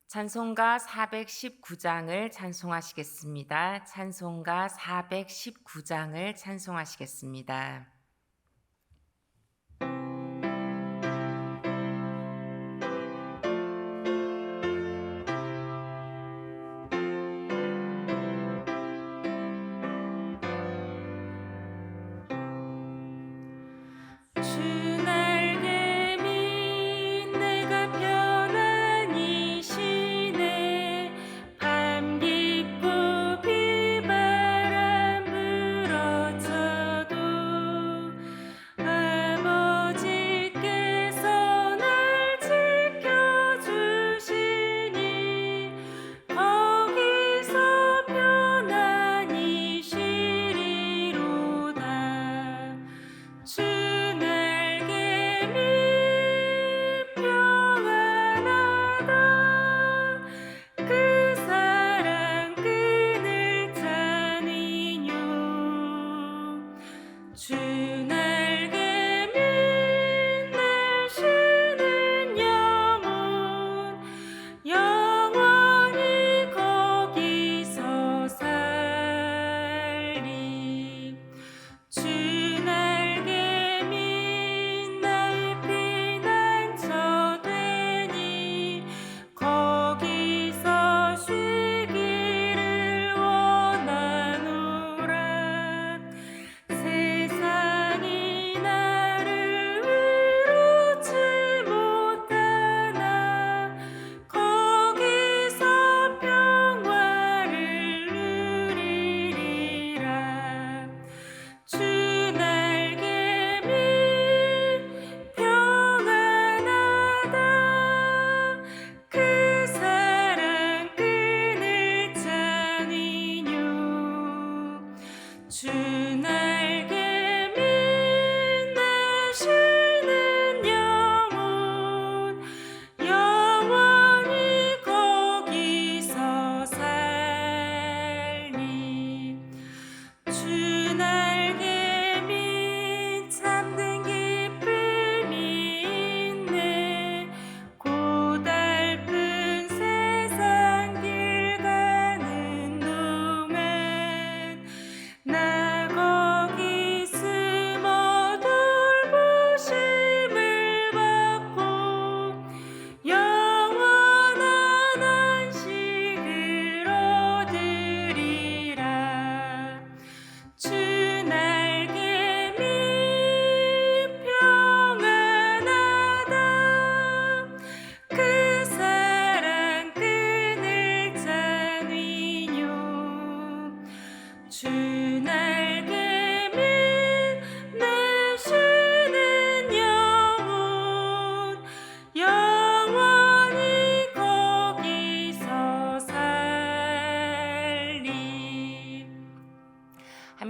찬송가 419장을 찬송하시겠습니다. 찬송가 419장을 찬송하시겠습니다.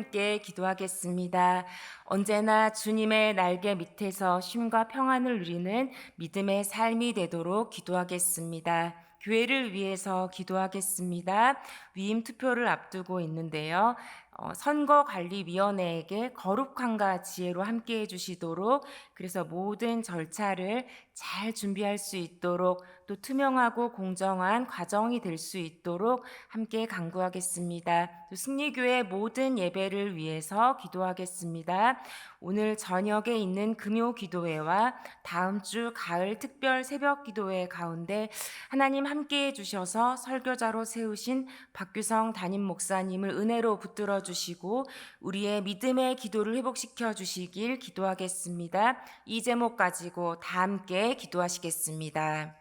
함께 기도하겠습니다. 언제나 주님의 날개 밑에서 쉼과 평안을 누리는 믿음의 삶이 되도록 기도하겠습니다. 교회를 위해서 기도하겠습니다. 위임 투표를 앞두고 있는데요. 선거관리위원회에게 거룩함과 지혜로 함께해 주시도록, 그래서 모든 절차를 잘 준비할 수 있도록, 또 투명하고 공정한 과정이 될 수 있도록 함께 간구하겠습니다. 또 승리교회 모든 예배를 위해서 기도하겠습니다. 오늘 저녁에 있는 금요 기도회와 다음 주 가을 특별 새벽 기도회 가운데 하나님 함께해 주셔서 설교자로 세우신 박규성 담임 목사님을 은혜로 붙들어 주시고 우리의 믿음의 기도를 회복시켜 주시길 기도하겠습니다. 이 제목 가지고 다 함께 기도하시겠습니다.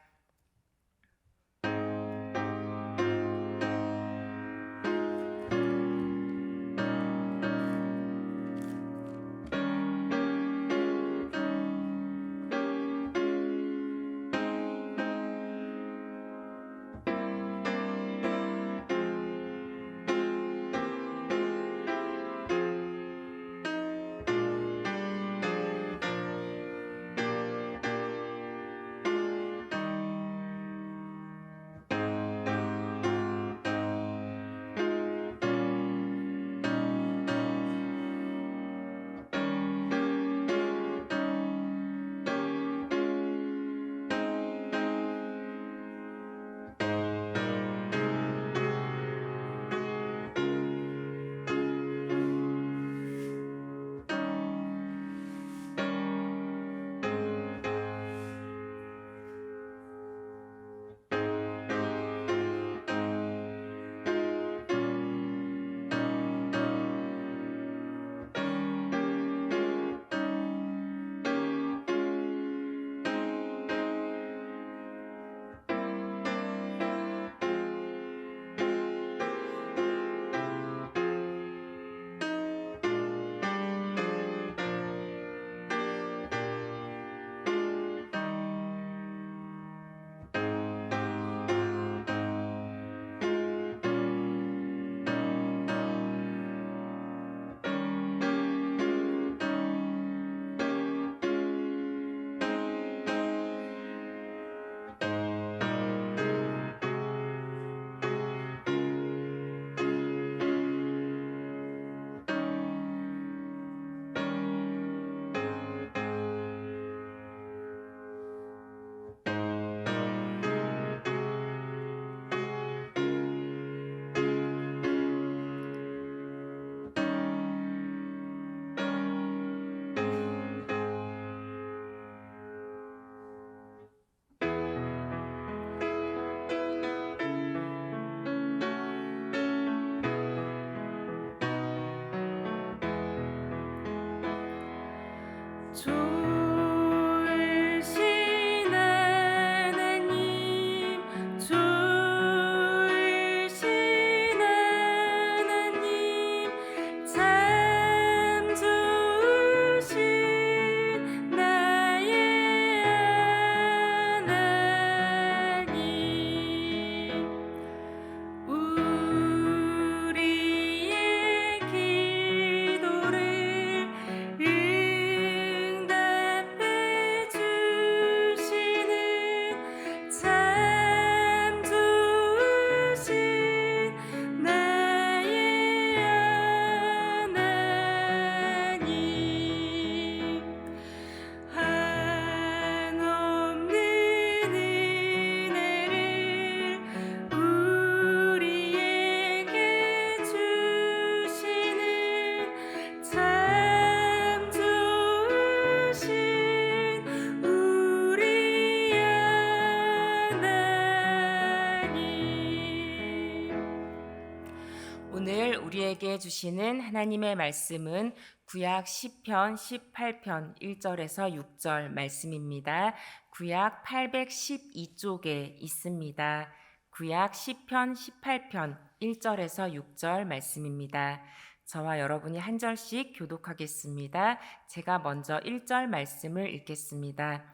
우리에게 주시는 하나님의 말씀은 구약 시편 18편 1절에서 6절 말씀입니다. 구약 812쪽에 있습니다. 구약 시편 18편 1절에서 6절 말씀입니다. 저와 여러분이 한 절씩 교독하겠습니다. 제가 먼저 1절 말씀을 읽겠습니다.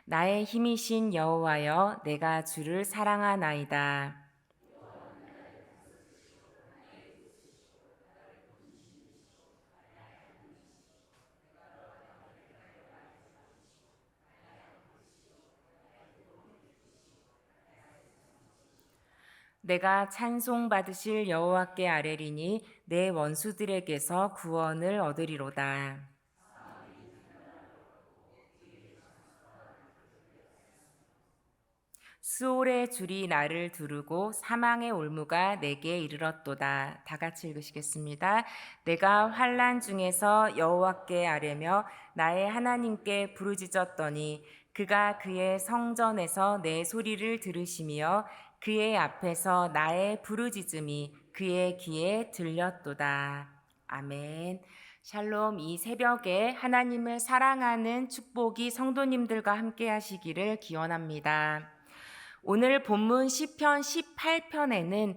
나의 힘이신 여호와여, 내가 주를 사랑하나이다. 내가 찬송받으실 여호와께 아뢰리니 내 원수들에게서 구원을 얻으리로다. 수올의 줄이 나를 두르고 사망의 올무가 내게 이르렀도다. 다 같이 읽으시겠습니다. 내가 환난 중에서 여호와께 아뢰며 나의 하나님께 부르짖었더니 그가 그의 성전에서 내 소리를 들으시며 그의 앞에서 나의 부르짖음이 그의 귀에 들렸도다. 아멘. 샬롬. 이 새벽에 하나님을 사랑하는 축복이 성도님들과 함께 하시기를 기원합니다. 오늘 본문 시편 18편에는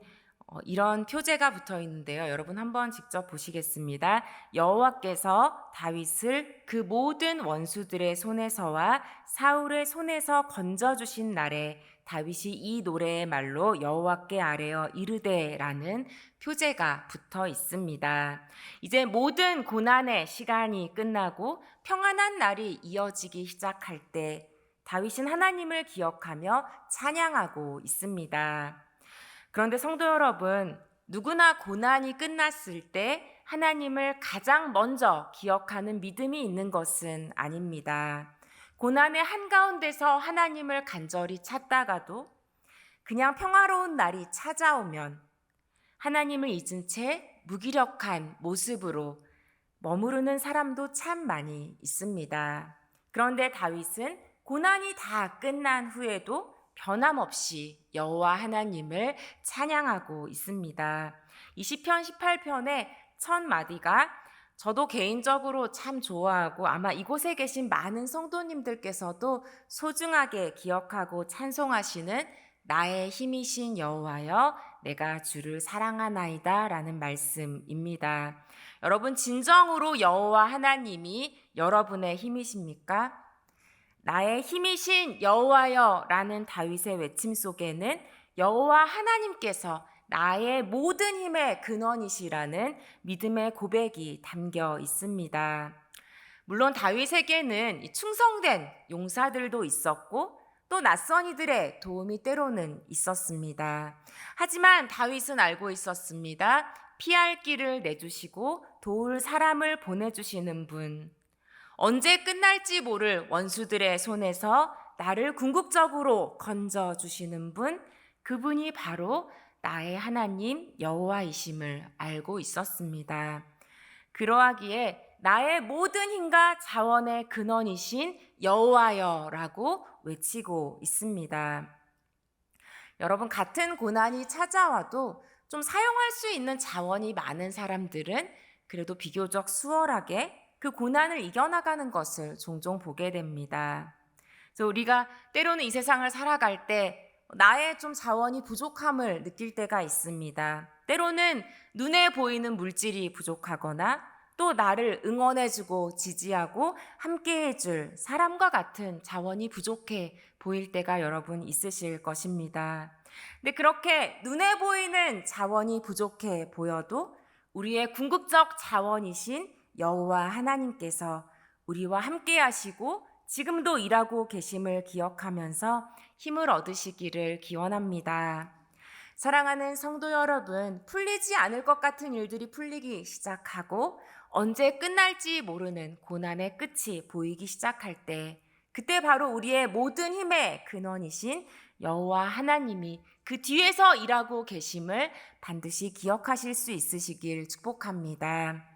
이런 표제가 붙어 있는데요. 여러분 한번 직접 보시겠습니다. 여호와께서 다윗을 그 모든 원수들의 손에서와 사울의 손에서 건져주신 날에 다윗이 이 노래의 말로 여호와께 아뢰어 이르되라는 표제가 붙어 있습니다. 이제 모든 고난의 시간이 끝나고 평안한 날이 이어지기 시작할 때 다윗은 하나님을 기억하며 찬양하고 있습니다. 그런데 성도 여러분, 누구나 고난이 끝났을 때 하나님을 가장 먼저 기억하는 믿음이 있는 것은 아닙니다. 고난의 한가운데서 하나님을 간절히 찾다가도 그냥 평화로운 날이 찾아오면 하나님을 잊은 채 무기력한 모습으로 머무르는 사람도 참 많이 있습니다. 그런데 다윗은 고난이 다 끝난 후에도 변함없이 여호와 하나님을 찬양하고 있습니다. 이 시편 18편의 첫 마디가 저도 개인적으로 참 좋아하고 아마 이곳에 계신 많은 성도님들께서도 소중하게 기억하고 찬송하시는 나의 힘이신 여호와여, 내가 주를 사랑하나이다 라는 말씀입니다. 여러분, 진정으로 여호와 하나님이 여러분의 힘이십니까? 나의 힘이신 여호와여 라는 다윗의 외침 속에는 여호와 하나님께서 나의 모든 힘의 근원이시라는 믿음의 고백이 담겨 있습니다. 물론 다윗에게는 충성된 용사들도 있었고 또 낯선 이들의 도움이 때로는 있었습니다. 하지만 다윗은 알고 있었습니다. 피할 길을 내주시고 도울 사람을 보내주시는 분, 언제 끝날지 모를 원수들의 손에서 나를 궁극적으로 건져주시는 분, 그분이 바로 나의 하나님 여호와이심을 알고 있었습니다. 그러하기에 나의 모든 힘과 자원의 근원이신 여호와여라고 외치고 있습니다. 여러분, 같은 고난이 찾아와도 좀 사용할 수 있는 자원이 많은 사람들은 그래도 비교적 수월하게 그 고난을 이겨나가는 것을 종종 보게 됩니다. 그래서 우리가 때로는 이 세상을 살아갈 때 나의 좀 자원이 부족함을 느낄 때가 있습니다. 때로는 눈에 보이는 물질이 부족하거나 또 나를 응원해주고 지지하고 함께해줄 사람과 같은 자원이 부족해 보일 때가 여러분 있으실 것입니다. 근데 그렇게 눈에 보이는 자원이 부족해 보여도 우리의 궁극적 자원이신 여호와 하나님께서 우리와 함께 하시고 지금도 일하고 계심을 기억하면서 힘을 얻으시기를 기원합니다. 사랑하는 성도 여러분, 풀리지 않을 것 같은 일들이 풀리기 시작하고 언제 끝날지 모르는 고난의 끝이 보이기 시작할 때 그때 바로 우리의 모든 힘의 근원이신 여호와 하나님이 그 뒤에서 일하고 계심을 반드시 기억하실 수 있으시길 축복합니다.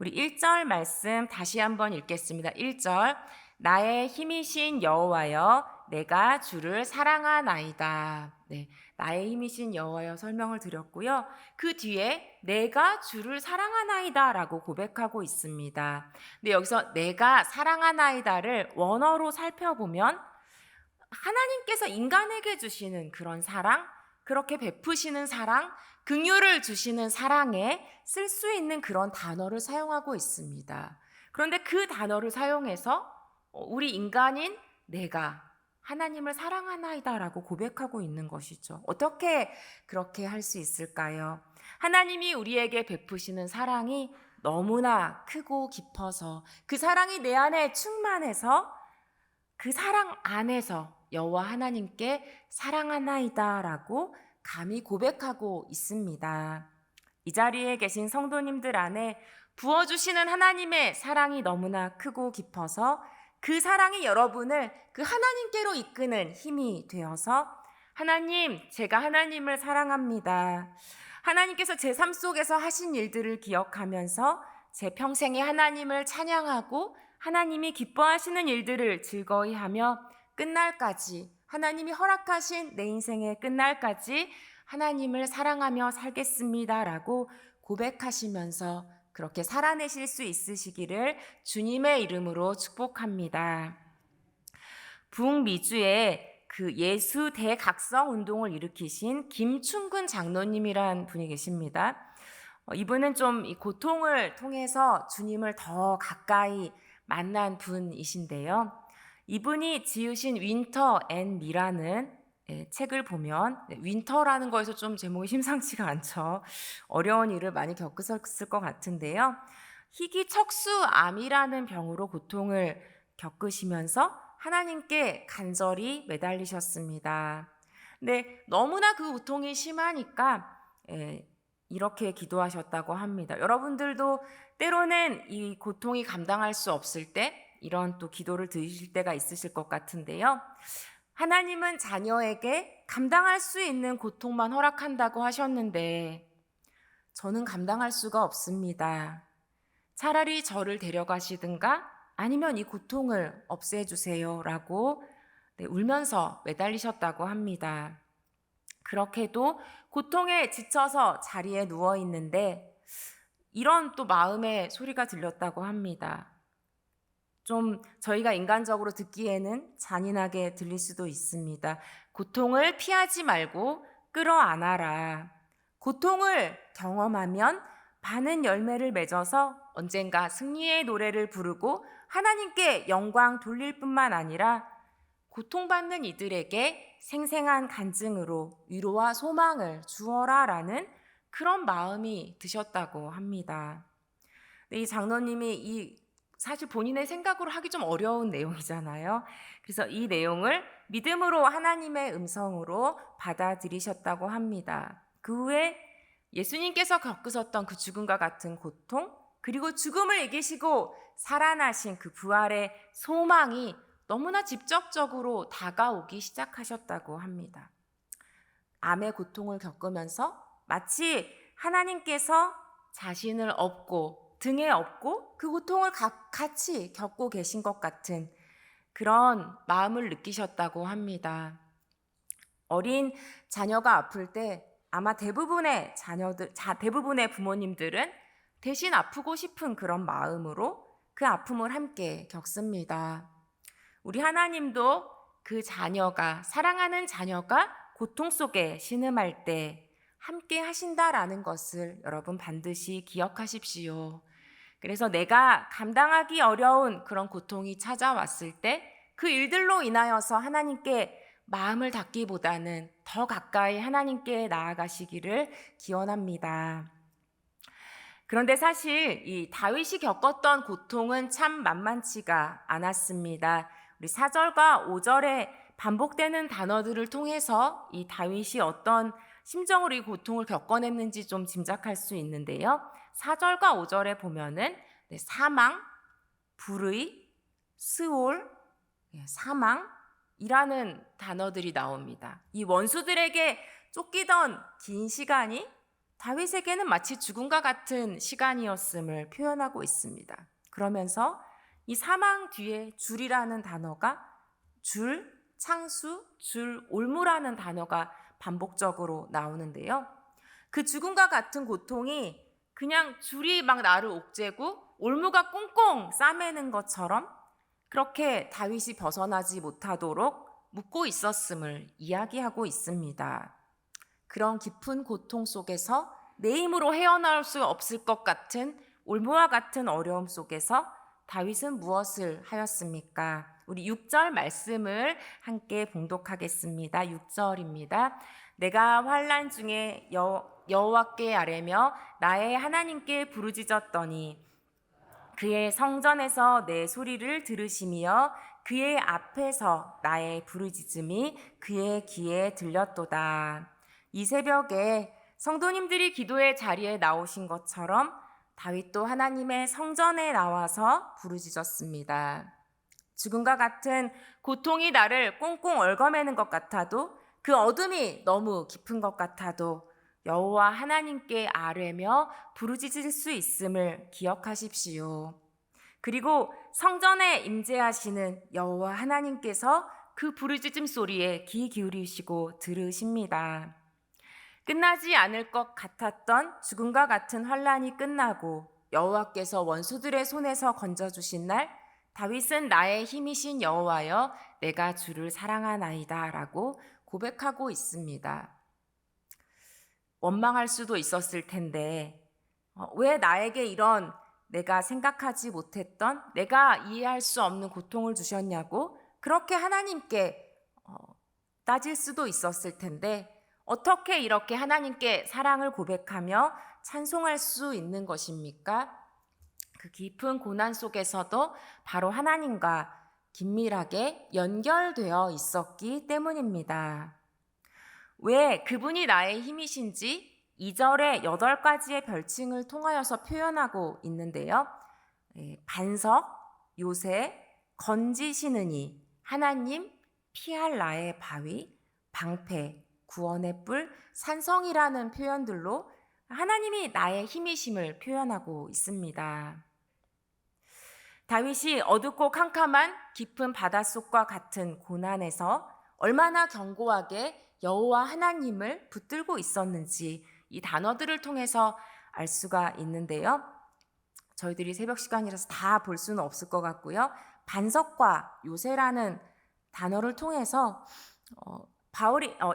우리 1절 말씀 다시 한번 읽겠습니다. 1절, 나의 힘이신 여호와여 내가 주를 사랑하나이다. 네, 나의 힘이신 여호와여 설명을 드렸고요. 그 뒤에 내가 주를 사랑하나이다라고 고백하고 있습니다. 근데 여기서 내가 사랑하나이다를 원어로 살펴보면 하나님께서 인간에게 주시는 그런 사랑, 그렇게 베푸시는 사랑, 긍휼을 주시는 사랑에 쓸 수 있는 그런 단어를 사용하고 있습니다. 그런데 그 단어를 사용해서 우리 인간인 내가 하나님을 사랑하나이다라고 고백하고 있는 것이죠. 어떻게 그렇게 할 수 있을까요? 하나님이 우리에게 베푸시는 사랑이 너무나 크고 깊어서 그 사랑이 내 안에 충만해서 그 사랑 안에서 여호와 하나님께 사랑하나이다라고 감히 고백하고 있습니다. 이 자리에 계신 성도님들 안에 부어주시는 하나님의 사랑이 너무나 크고 깊어서 그 사랑이 여러분을 그 하나님께로 이끄는 힘이 되어서 하나님, 제가 하나님을 사랑합니다. 하나님께서 제 삶 속에서 하신 일들을 기억하면서 제 평생에 하나님을 찬양하고 하나님이 기뻐하시는 일들을 즐거이 하며 끝날까지 하나님이 허락하신 내 인생의 끝날까지 하나님을 사랑하며 살겠습니다라고 고백하시면서 그렇게 살아내실 수 있으시기를 주님의 이름으로 축복합니다. 북미주에 그 예수 대각성 운동을 일으키신 김충근 장로님이란 분이 계십니다. 이분은 좀 이 고통을 통해서 주님을 더 가까이 만난 분이신데요. 이분이 지으신 윈터 앤 미라는 책을 보면 윈터라는 거에서 좀 제목이 심상치가 않죠. 어려운 일을 많이 겪으셨을 것 같은데요. 희귀척수암이라는 병으로 고통을 겪으시면서 하나님께 간절히 매달리셨습니다. 근데 너무나 그 고통이 심하니까 이렇게 기도하셨다고 합니다. 여러분들도 때로는 이 고통이 감당할 수 없을 때 이런 또 기도를 드리실 때가 있으실 것 같은데요. 하나님은 자녀에게 감당할 수 있는 고통만 허락한다고 하셨는데 저는 감당할 수가 없습니다. 차라리 저를 데려가시든가 아니면 이 고통을 없애주세요 라고 울면서 매달리셨다고 합니다. 그렇게도 고통에 지쳐서 자리에 누워 있는데 이런 또 마음의 소리가 들렸다고 합니다. 좀 저희가 인간적으로 듣기에는 잔인하게 들릴 수도 있습니다. 고통을 피하지 말고 끌어안아라. 고통을 경험하면 많은 열매를 맺어서 언젠가 승리의 노래를 부르고 하나님께 영광 돌릴 뿐만 아니라 고통받는 이들에게 생생한 간증으로 위로와 소망을 주어라라는 그런 마음이 드셨다고 합니다. 이 장로님이 사실 본인의 생각으로 하기 좀 어려운 내용이잖아요. 그래서 이 내용을 믿음으로 하나님의 음성으로 받아들이셨다고 합니다. 그 후에 예수님께서 겪으셨던 그 죽음과 같은 고통, 그리고 죽음을 이기시고 살아나신 그 부활의 소망이 너무나 직접적으로 다가오기 시작하셨다고 합니다. 암의 고통을 겪으면서 마치 하나님께서 자신을 업고 등에 업고 그 고통을 같이 겪고 계신 것 같은 그런 마음을 느끼셨다고 합니다. 어린 자녀가 아플 때 아마 대부분의 부모님들은 대신 아프고 싶은 그런 마음으로 그 아픔을 함께 겪습니다. 우리 하나님도 그 자녀가, 사랑하는 자녀가 고통 속에 신음할 때 함께 하신다라는 것을 여러분 반드시 기억하십시오. 그래서 내가 감당하기 어려운 그런 고통이 찾아왔을 때 그 일들로 인하여서 하나님께 마음을 닫기보다는 더 가까이 하나님께 나아가시기를 기원합니다. 그런데 사실 이 다윗이 겪었던 고통은 참 만만치가 않았습니다. 우리 4절과 5절에 반복되는 단어들을 통해서 이 다윗이 어떤 심정으로 이 고통을 겪어냈는지 좀 짐작할 수 있는데요. 4절과 5절에 보면은 사망, 불의, 스올, 사망이라는 단어들이 나옵니다. 이 원수들에게 쫓기던 긴 시간이 다윗에게는 마치 죽음과 같은 시간이었음을 표현하고 있습니다. 그러면서 이 사망 뒤에 줄이라는 단어가 줄, 창수, 줄, 올무라는 단어가 반복적으로 나오는데요. 그 죽음과 같은 고통이 그냥 줄이 막 나를 옥죄고 올무가 꽁꽁 싸매는 것처럼 그렇게 다윗이 벗어나지 못하도록 묶고 있었음을 이야기하고 있습니다. 그런 깊은 고통 속에서 내 힘으로 헤어나올 수 없을 것 같은 올무와 같은 어려움 속에서 다윗은 무엇을 하였습니까? 우리 6절 말씀을 함께 봉독하겠습니다. 6절입니다. 내가 환난 중에 여호와께 아뢰며 나의 하나님께 부르짖었더니 그의 성전에서 내 소리를 들으시며 그의 앞에서 나의 부르짖음이 그의 귀에 들렸도다. 이 새벽에 성도님들이 기도의 자리에 나오신 것처럼 다윗도 하나님의 성전에 나와서 부르짖었습니다. 죽음과 같은 고통이 나를 꽁꽁 얽어매는 것 같아도 그 어둠이 너무 깊은 것 같아도 여호와 하나님께 아뢰며 부르짖을 수 있음을 기억하십시오. 그리고 성전에 임재하시는 여호와 하나님께서 그 부르짖음 소리에 귀 기울이시고 들으십니다. 끝나지 않을 것 같았던 죽음과 같은 환난이 끝나고 여호와께서 원수들의 손에서 건져주신 날 다윗은 나의 힘이신 여호와여 내가 주를 사랑하나이다 라고 고백하고 있습니다. 원망할 수도 있었을 텐데 왜 나에게 이런 내가 생각하지 못했던 내가 이해할 수 없는 고통을 주셨냐고 그렇게 하나님께 따질 수도 있었을 텐데 어떻게 이렇게 하나님께 사랑을 고백하며 찬송할 수 있는 것입니까? 그 깊은 고난 속에서도 바로 하나님과 긴밀하게 연결되어 있었기 때문입니다. 왜 그분이 나의 힘이신지 2절에 8가지의 별칭을 통하여서 표현하고 있는데요. 반석, 요새, 건지시느니, 하나님, 피할 나의 바위, 방패, 구원의 뿔, 산성이라는 표현들로 하나님이 나의 힘이심을 표현하고 있습니다. 다윗이 어둡고 캄캄한 깊은 바닷속과 같은 고난에서 얼마나 견고하게 여호와 하나님을 붙들고 있었는지 이 단어들을 통해서 알 수가 있는데요. 저희들이 새벽 시간이라서 다 볼 수는 없을 것 같고요. 반석과 요새라는 단어를 통해서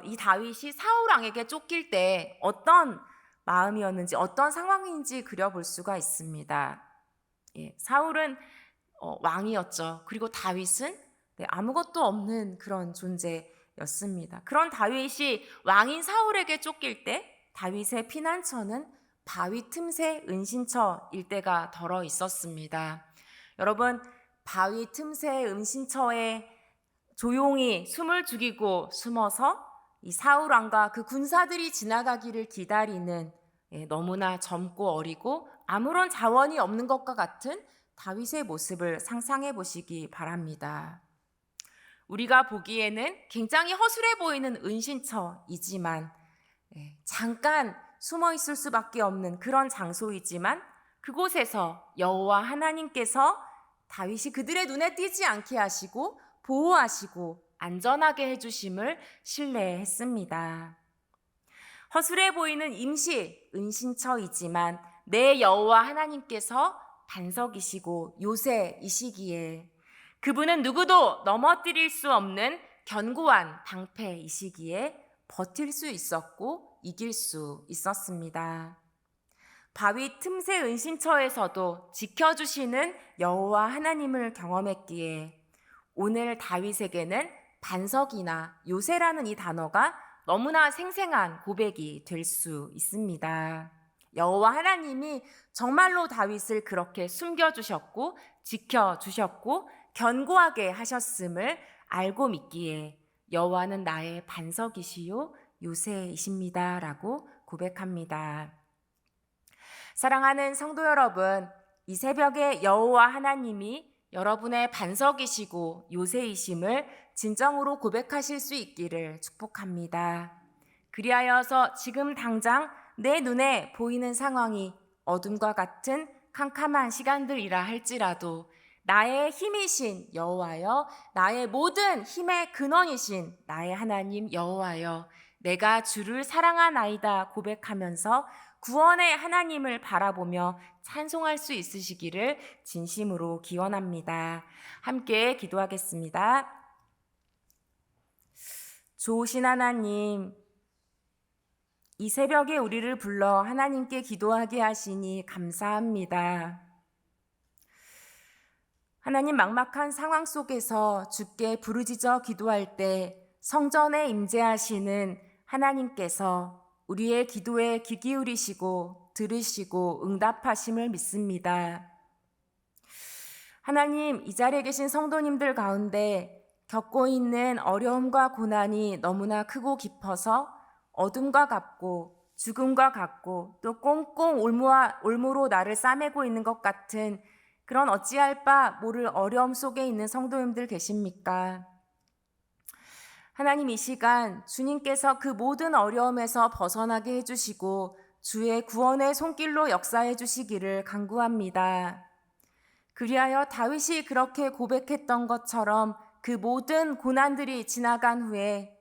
이 다윗이 사울 왕에게 쫓길 때 어떤 마음이었는지 어떤 상황인지 그려볼 수가 있습니다. 사울은 왕이었죠. 그리고 다윗은 아무것도 없는 그런 존재였습니다. 그런 다윗이 왕인 사울에게 쫓길 때 다윗의 피난처는 바위 틈새 은신처일 때가 덜어 있었습니다. 여러분, 바위 틈새 은신처에 조용히 숨을 죽이고 숨어서 이 사울 왕과 그 군사들이 지나가기를 기다리는 너무나 젊고 어리고 아무런 자원이 없는 것과 같은 다윗의 모습을 상상해 보시기 바랍니다. 우리가 보기에는 굉장히 허술해 보이는 은신처이지만 잠깐 숨어 있을 수밖에 없는 그런 장소이지만 그곳에서 여호와 하나님께서 다윗이 그들의 눈에 띄지 않게 하시고 보호하시고 안전하게 해주심을 신뢰했습니다. 허술해 보이는 임시 은신처이지만 내 여호와 하나님께서 반석이시고 요새이시기에 그분은 누구도 넘어뜨릴 수 없는 견고한 방패이시기에 버틸 수 있었고 이길 수 있었습니다. 바위 틈새 은신처에서도 지켜주시는 여호와 하나님을 경험했기에 오늘 다윗에게는 반석이나 요새라는 이 단어가 너무나 생생한 고백이 될 수 있습니다. 여호와 하나님이 정말로 다윗을 그렇게 숨겨주셨고 지켜주셨고 견고하게 하셨음을 알고 믿기에 여호와는 나의 반석이시요 요새이십니다 라고 고백합니다. 사랑하는 성도 여러분, 이 새벽에 여호와 하나님이 여러분의 반석이시고 요새이심을 진정으로 고백하실 수 있기를 축복합니다. 그리하여서 지금 당장 내 눈에 보이는 상황이 어둠과 같은 캄캄한 시간들이라 할지라도 나의 힘이신 여호와여, 나의 모든 힘의 근원이신 나의 하나님 여호와여, 내가 주를 사랑하나이다 고백하면서 구원의 하나님을 바라보며 찬송할 수 있으시기를 진심으로 기원합니다. 함께 기도하겠습니다. 좋으신 하나님, 이 새벽에 우리를 불러 하나님께 기도하게 하시니 감사합니다. 하나님, 막막한 상황 속에서 주께 부르짖어 기도할 때 성전에 임재하시는 하나님께서 우리의 기도에 귀 기울이시고 들으시고 응답하심을 믿습니다. 하나님, 이 자리에 계신 성도님들 가운데 겪고 있는 어려움과 고난이 너무나 크고 깊어서 어둠과 같고 죽음과 같고 또 꽁꽁 올무로 나를 싸매고 있는 것 같은 그런 어찌할 바 모를 어려움 속에 있는 성도님들 계십니까? 하나님, 이 시간 주님께서 그 모든 어려움에서 벗어나게 해주시고 주의 구원의 손길로 역사해 주시기를 간구합니다. 그리하여 다윗이 그렇게 고백했던 것처럼 그 모든 고난들이 지나간 후에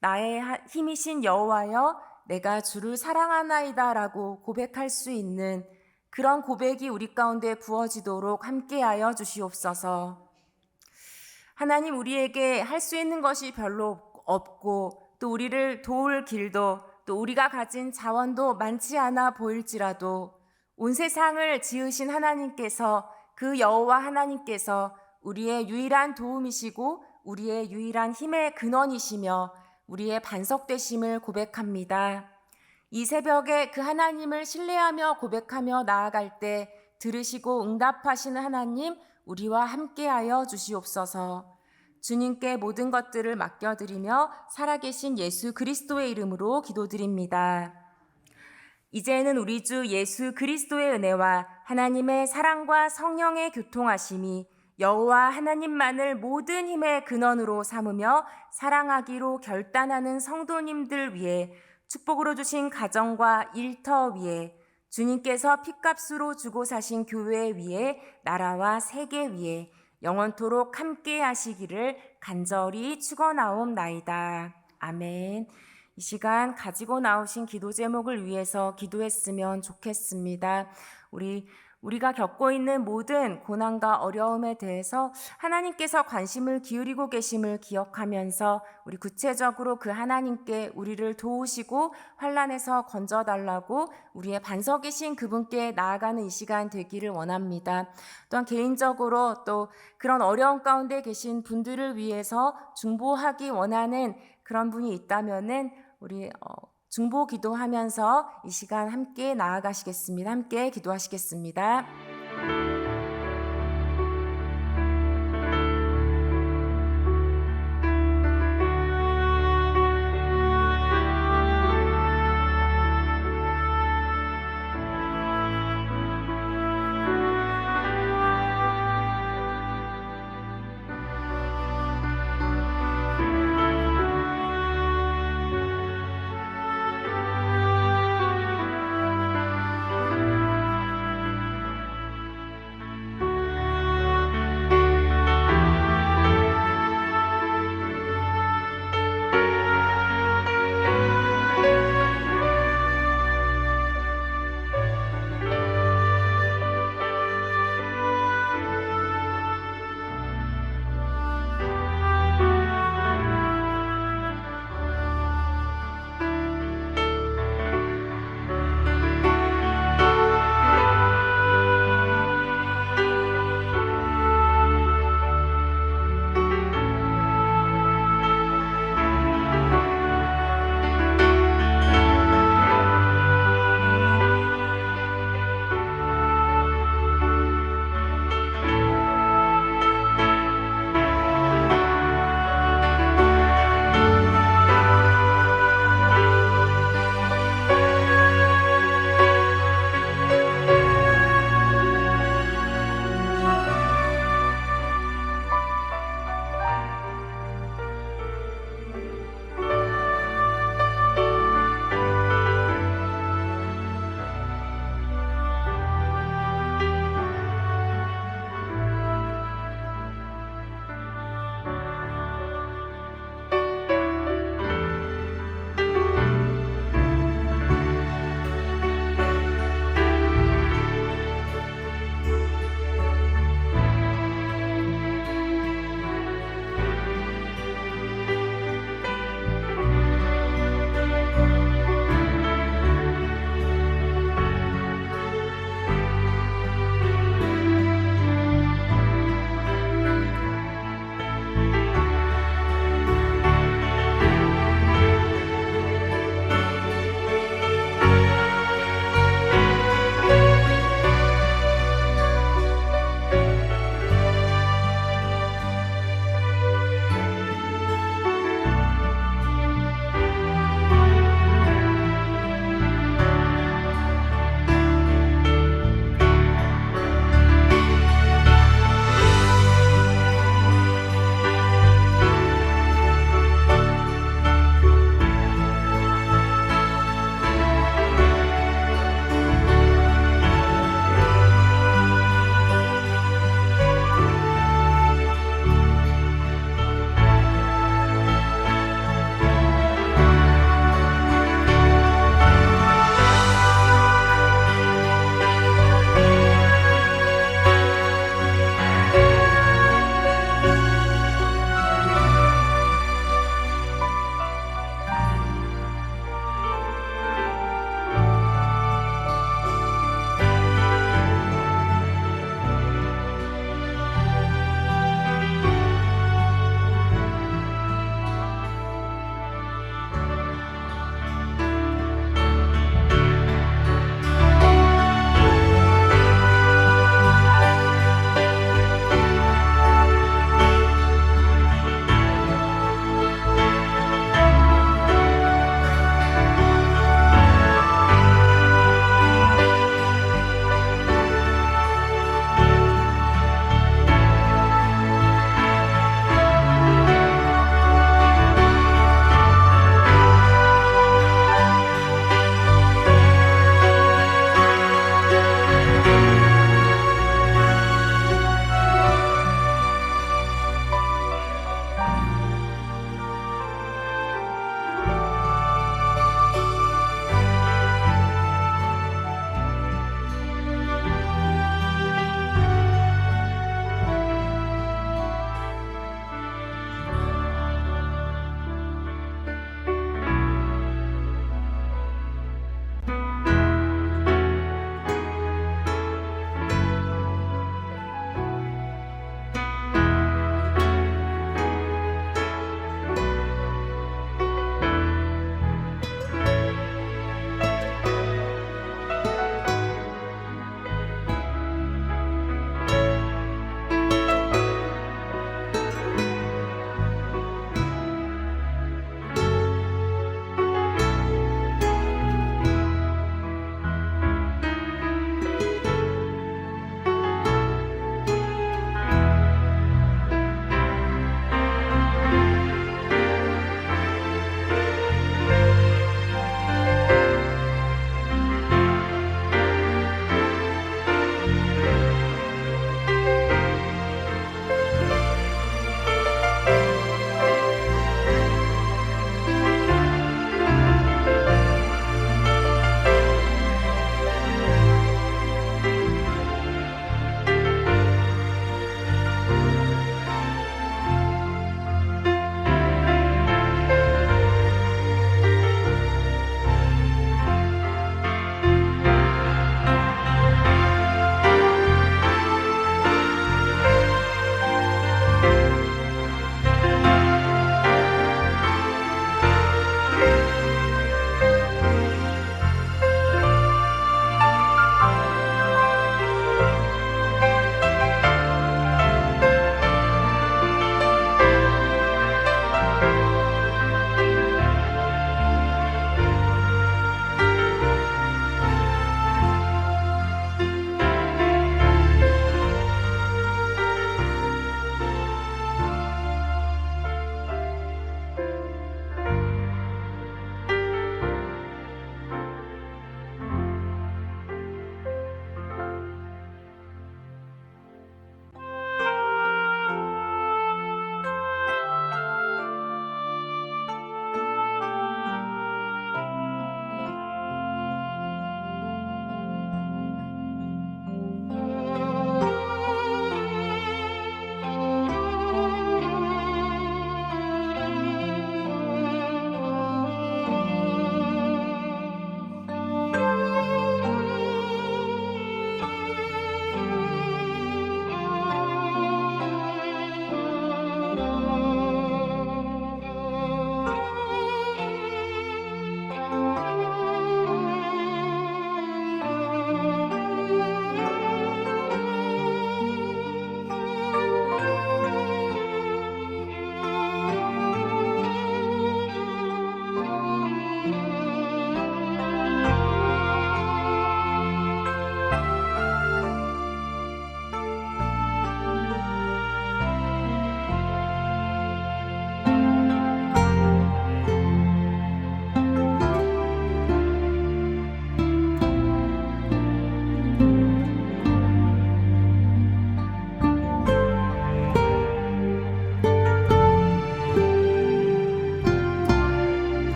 나의 힘이신 여호와여, 내가 주를 사랑하나이다 라고 고백할 수 있는 그런 고백이 우리 가운데 부어지도록 함께하여 주시옵소서. 하나님, 우리에게 할 수 있는 것이 별로 없고 또 우리를 도울 길도 또 우리가 가진 자원도 많지 않아 보일지라도 온 세상을 지으신 하나님께서, 그 여호와 하나님께서 우리의 유일한 도움이시고 우리의 유일한 힘의 근원이시며 우리의 반석되심을 고백합니다. 이 새벽에 그 하나님을 신뢰하며 고백하며 나아갈 때 들으시고 응답하시는 하나님, 우리와 함께하여 주시옵소서. 주님께 모든 것들을 맡겨드리며 살아계신 예수 그리스도의 이름으로 기도드립니다. 이제는 우리 주 예수 그리스도의 은혜와 하나님의 사랑과 성령의 교통하심이 여호와 하나님만을 모든 힘의 근원으로 삼으며 사랑하기로 결단하는 성도님들 위해, 축복으로 주신 가정과 일터 위에, 주님께서 핏값으로 주고 사신 교회 위에, 나라와 세계 위에 영원토록 함께 하시기를 간절히 축원하옵나이다. 아멘. 이 시간 가지고 나오신 기도 제목을 위해서 기도했으면 좋겠습니다. 우리가 겪고 있는 모든 고난과 어려움에 대해서 하나님께서 관심을 기울이고 계심을 기억하면서 우리 구체적으로 그 하나님께 우리를 도우시고 환난에서 건져달라고 우리의 반석이신 그분께 나아가는 이 시간 되기를 원합니다. 또한 개인적으로 또 그런 어려움 가운데 계신 분들을 위해서 중보하기 원하는 그런 분이 있다면은 우리 중보 기도하면서 이 시간 함께 나아가시겠습니다. 함께 기도하시겠습니다.